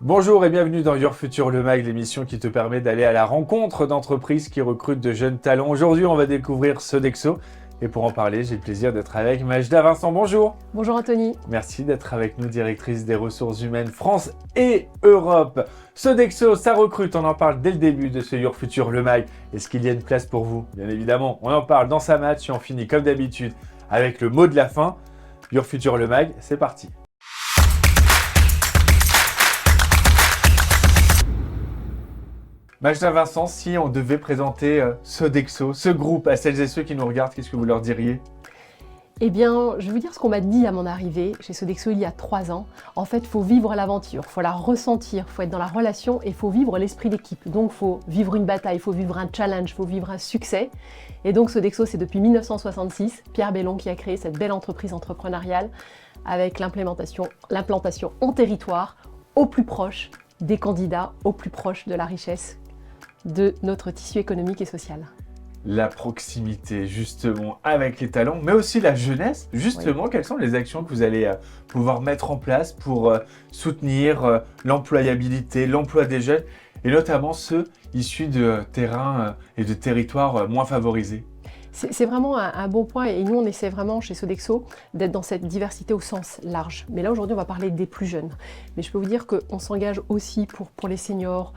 Bonjour et bienvenue dans Your Future le Mag, l'émission qui te permet d'aller à la rencontre d'entreprises qui recrutent de jeunes talents. Aujourd'hui, on va découvrir Sodexo. Et pour en parler, j'ai le plaisir d'être avec Majda Vincent. Bonjour. Bonjour Anthony. Merci d'être avec nous, directrice des ressources humaines France et Europe. Sodexo, ça recrute, on en parle dès le début de ce Your Future le Mag. Est-ce qu'il y a une place pour vous? Bien évidemment, on en parle dans sa match et on finit comme d'habitude avec le mot de la fin. Your Future le Mag, c'est parti. Majda Vincent, si on devait présenter Sodexo, ce groupe à celles et ceux qui nous regardent, qu'est-ce que vous leur diriez? Eh bien, je vais vous dire ce qu'on m'a dit à mon arrivée chez Sodexo il y a 3 ans. En fait, il faut vivre l'aventure, il faut la ressentir, il faut être dans la relation et il faut vivre l'esprit d'équipe. Donc, il faut vivre une bataille, il faut vivre un challenge, il faut vivre un succès. Et donc, Sodexo, c'est depuis 1966, Pierre Bellon qui a créé cette belle entreprise entrepreneuriale avec l'implantation en territoire, au plus proche des candidats, au plus proche de la richesse de notre tissu économique et social. La proximité, justement, avec les talents, mais aussi la jeunesse. Justement, oui. Quelles sont les actions que vous allez pouvoir mettre en place pour soutenir l'employabilité, l'emploi des jeunes, et notamment ceux issus de terrains et de territoires moins favorisés? C'est vraiment un bon point et nous on essaie vraiment chez Sodexo d'être dans cette diversité au sens large. Mais là aujourd'hui on va parler des plus jeunes. Mais je peux vous dire qu'on s'engage aussi pour les seniors,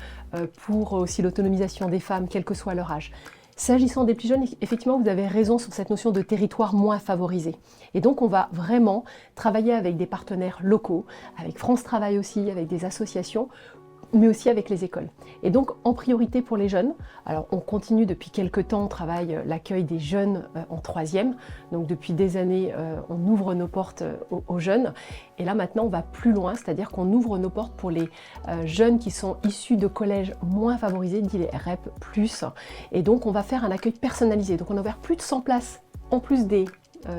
pour aussi l'autonomisation des femmes, quel que soit leur âge. S'agissant des plus jeunes, effectivement vous avez raison sur cette notion de territoire moins favorisé. Et donc on va vraiment travailler avec des partenaires locaux, avec France Travail aussi, avec des associations, mais aussi avec les écoles. Et donc, en priorité pour les jeunes, alors on continue depuis quelques temps, on travaille l'accueil des jeunes en 3e. Donc depuis des années, on ouvre nos portes aux jeunes. Et là maintenant, on va plus loin, c'est-à-dire qu'on ouvre nos portes pour les jeunes qui sont issus de collèges moins favorisés, dit les REP+. Et donc, on va faire un accueil personnalisé. Donc on a ouvert plus de 100 places, en plus des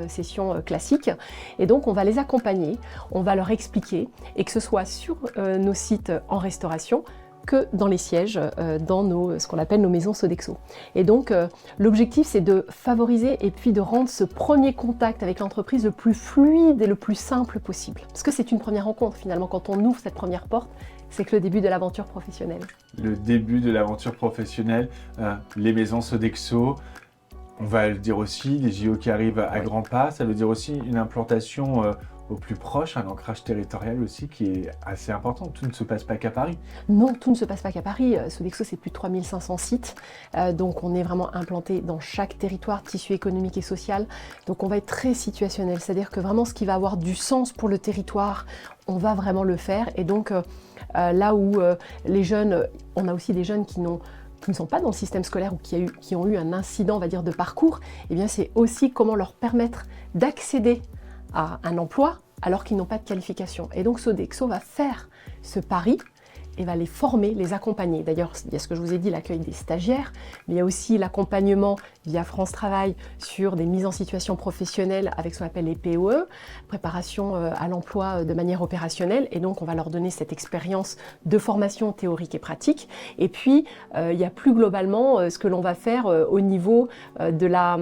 sessions classiques, et donc on va les accompagner, on va leur expliquer, et que ce soit sur nos sites en restauration que dans les sièges, dans ce qu'on appelle nos maisons Sodexo. Et donc l'objectif c'est de favoriser et puis de rendre ce premier contact avec l'entreprise le plus fluide et le plus simple possible. Parce que c'est une première rencontre finalement, quand on ouvre cette première porte, c'est que le début de l'aventure professionnelle. Le début de l'aventure professionnelle, les maisons Sodexo, on va le dire aussi, les JO qui arrivent à grands pas, ça veut dire aussi une implantation au plus proche, un ancrage territorial aussi qui est assez important. Tout ne se passe pas qu'à Paris. Non, tout ne se passe pas qu'à Paris. Sodexo, c'est plus de 3500 sites. Donc on est vraiment implanté dans chaque territoire, tissu économique et social. Donc on va être très situationnel, c'est-à-dire que vraiment ce qui va avoir du sens pour le territoire, on va vraiment le faire. Et donc là où les jeunes, on a aussi des jeunes qui ne sont pas dans le système scolaire ou qui ont eu un incident, on va dire, de parcours, eh bien c'est aussi comment leur permettre d'accéder à un emploi alors qu'ils n'ont pas de qualification. Et donc Sodexo va faire ce pari et va les former, les accompagner. D'ailleurs, il y a ce que je vous ai dit, l'accueil des stagiaires, mais il y a aussi l'accompagnement via France Travail sur des mises en situation professionnelle avec ce qu'on appelle les POE, préparation à l'emploi de manière opérationnelle. Et donc, on va leur donner cette expérience de formation théorique et pratique. Et puis, il y a plus globalement ce que l'on va faire au niveau de la,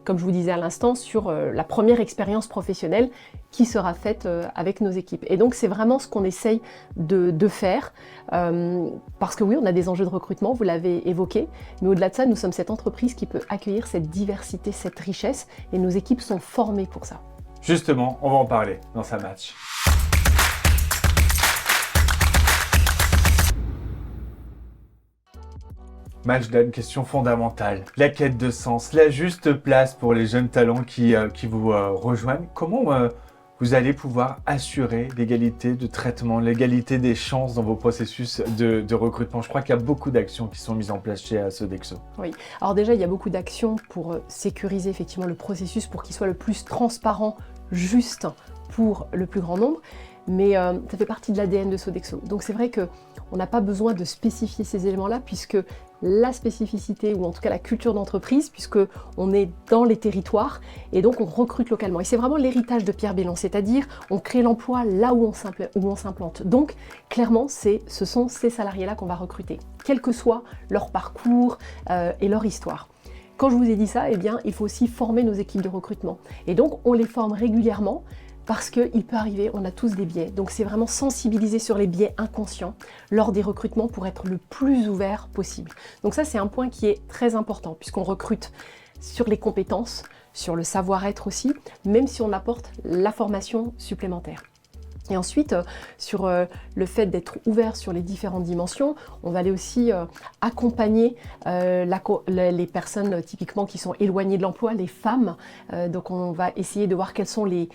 comme je vous disais à l'instant, sur la première expérience professionnelle qui sera faite avec nos équipes. Et donc, c'est vraiment ce qu'on essaye de faire, parce que oui, on a des enjeux de recrutement, vous l'avez évoqué, mais au-delà de ça, nous sommes cette entreprise qui peut accueillir cette diversité, cette richesse, et nos équipes sont formées pour ça. Justement, on va en parler dans sa match. Majda, une question fondamentale. La quête de sens, la juste place pour les jeunes talents qui vous rejoignent. Comment vous allez pouvoir assurer l'égalité de traitement, l'égalité des chances dans vos processus de recrutement? Je crois qu'il y a beaucoup d'actions qui sont mises en place chez Sodexo. Oui, alors déjà il y a beaucoup d'actions pour sécuriser effectivement le processus pour qu'il soit le plus transparent, juste pour le plus grand nombre. Mais ça fait partie de l'ADN de Sodexo. Donc c'est vrai qu'on n'a pas besoin de spécifier ces éléments-là puisque la spécificité, ou en tout cas la culture d'entreprise, puisqu'on est dans les territoires et donc on recrute localement. Et c'est vraiment l'héritage de Pierre Bellon, c'est-à-dire on crée l'emploi là où on s'implante. Donc clairement, ce sont ces salariés-là qu'on va recruter, quel que soit leur parcours et leur histoire. Quand je vous ai dit ça, eh bien, il faut aussi former nos équipes de recrutement. Et donc on les forme régulièrement parce qu'il peut arriver, on a tous des biais. Donc c'est vraiment sensibiliser sur les biais inconscients lors des recrutements pour être le plus ouvert possible. Donc ça, c'est un point qui est très important puisqu'on recrute sur les compétences, sur le savoir-être aussi, même si on apporte la formation supplémentaire. Et ensuite, sur le fait d'être ouvert sur les différentes dimensions, on va aller aussi accompagner les personnes typiquement qui sont éloignées de l'emploi, les femmes. Donc on va essayer de voir quels sont les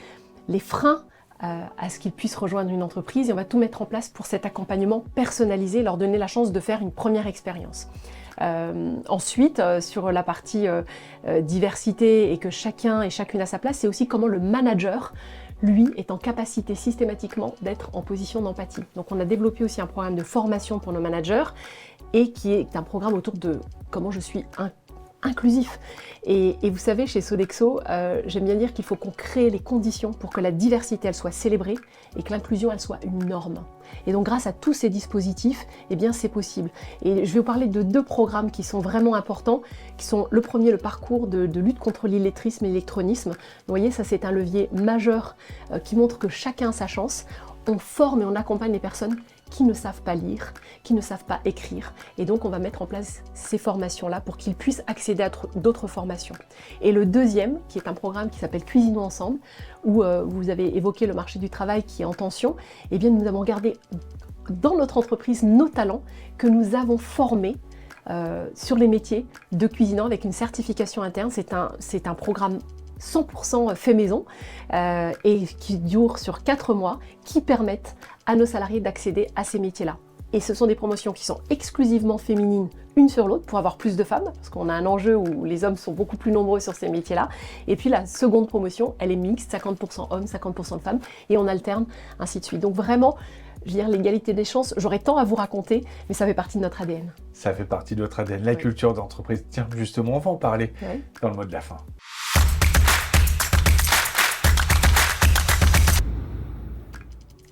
freins à ce qu'ils puissent rejoindre une entreprise et on va tout mettre en place pour cet accompagnement personnalisé, leur donner la chance de faire une première expérience. Ensuite, sur la partie diversité et que chacun et chacune a sa place, c'est aussi comment le manager, lui, est en capacité systématiquement d'être en position d'empathie. Donc on a développé aussi un programme de formation pour nos managers et qui est un programme autour de comment je suis inclusif. Et vous savez, chez Sodexo, j'aime bien dire qu'il faut qu'on crée les conditions pour que la diversité, elle soit célébrée et que l'inclusion, elle soit une norme. Et donc, grâce à tous ces dispositifs, eh bien, c'est possible. Et je vais vous parler de 2 programmes qui sont vraiment importants, qui sont le premier, le parcours de lutte contre l'illettrisme et l'électronisme. Vous voyez, ça, c'est un levier majeur qui montre que chacun a sa chance. On forme et on accompagne les personnes qui ne savent pas lire, qui ne savent pas écrire. Et donc, on va mettre en place ces formations-là pour qu'ils puissent accéder à d'autres formations. Et le deuxième, qui est un programme qui s'appelle Cuisinons ensemble, où vous avez évoqué le marché du travail qui est en tension, eh bien, nous avons gardé dans notre entreprise nos talents que nous avons formés sur les métiers de cuisinant avec une certification interne. C'est un programme 100% fait maison et qui dure sur 4 mois, qui permettent à nos salariés d'accéder à ces métiers-là. Et ce sont des promotions qui sont exclusivement féminines, une sur l'autre, pour avoir plus de femmes, parce qu'on a un enjeu où les hommes sont beaucoup plus nombreux sur ces métiers-là. Et puis la seconde promotion, elle est mixte, 50% hommes, 50% de femmes, et on alterne, ainsi de suite. Donc vraiment, je veux dire, l'égalité des chances, j'aurais tant à vous raconter, mais ça fait partie de notre ADN. Ça fait partie de notre ADN, la culture d'entreprise. Tiens, justement, on va en parler dans le mot de la fin.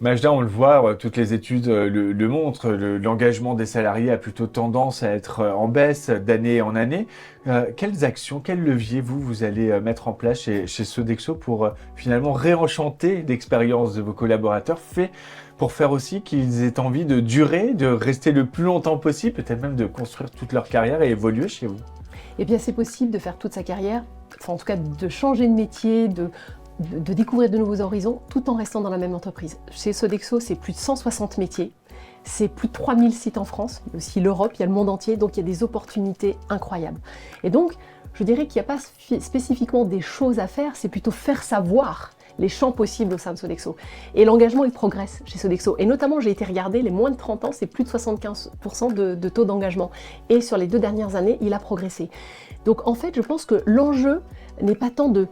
Majda, on le voit, toutes les études le montrent, l'engagement des salariés a plutôt tendance à être en baisse d'année en année. Quelles actions, quels leviers vous allez mettre en place chez Sodexo pour finalement réenchanter l'expérience de vos collaborateurs, pour faire aussi qu'ils aient envie de durer, de rester le plus longtemps possible, peut-être même de construire toute leur carrière et évoluer chez vous? Eh bien, c'est possible de faire toute sa carrière, enfin en tout cas de changer de métier, de découvrir de nouveaux horizons tout en restant dans la même entreprise. Chez Sodexo, c'est plus de 160 métiers, c'est plus de 3000 sites en France, mais aussi l'Europe, il y a le monde entier, donc il y a des opportunités incroyables. Et donc, je dirais qu'il n'y a pas spécifiquement des choses à faire, c'est plutôt faire savoir les champs possibles au sein de Sodexo. Et l'engagement, il progresse chez Sodexo. Et notamment, j'ai été regarder, les moins de 30 ans, c'est plus de 75% de taux d'engagement. Et sur les 2 dernières années, il a progressé. Donc en fait, je pense que l'enjeu n'est pas tant de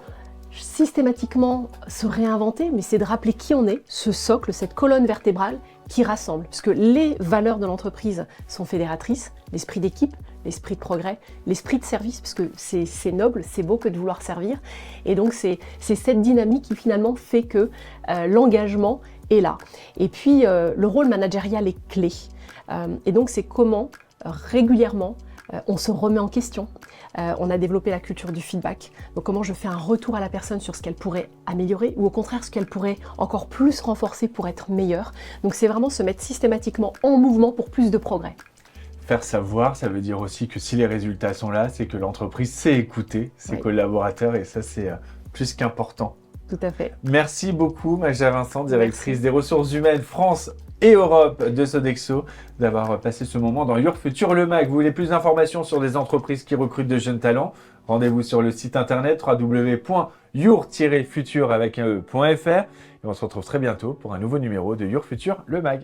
systématiquement se réinventer, mais c'est de rappeler qui on est, ce socle, cette colonne vertébrale qui rassemble. Parce que les valeurs de l'entreprise sont fédératrices, l'esprit d'équipe, l'esprit de progrès, l'esprit de service, parce que c'est noble, c'est beau que de vouloir servir. Et donc c'est cette dynamique qui finalement fait que l'engagement est là. Et puis le rôle managérial est clé. Et donc c'est comment régulièrement on se remet en question. On a développé la culture du feedback. Donc comment je fais un retour à la personne sur ce qu'elle pourrait améliorer ou au contraire ce qu'elle pourrait encore plus renforcer pour être meilleure. Donc c'est vraiment se mettre systématiquement en mouvement pour plus de progrès. Faire savoir, ça veut dire aussi que si les résultats sont là, c'est que l'entreprise sait écouter ses collaborateurs et ça c'est plus qu'important. Tout à fait. Merci beaucoup Majda Vincent, directrice des ressources humaines France et Europe de Sodexo, d'avoir passé ce moment dans Your Future le Mag. Vous voulez plus d'informations sur des entreprises qui recrutent de jeunes talents? Rendez-vous sur le site internet www.your-future.fr et on se retrouve très bientôt pour un nouveau numéro de Your Future le Mag.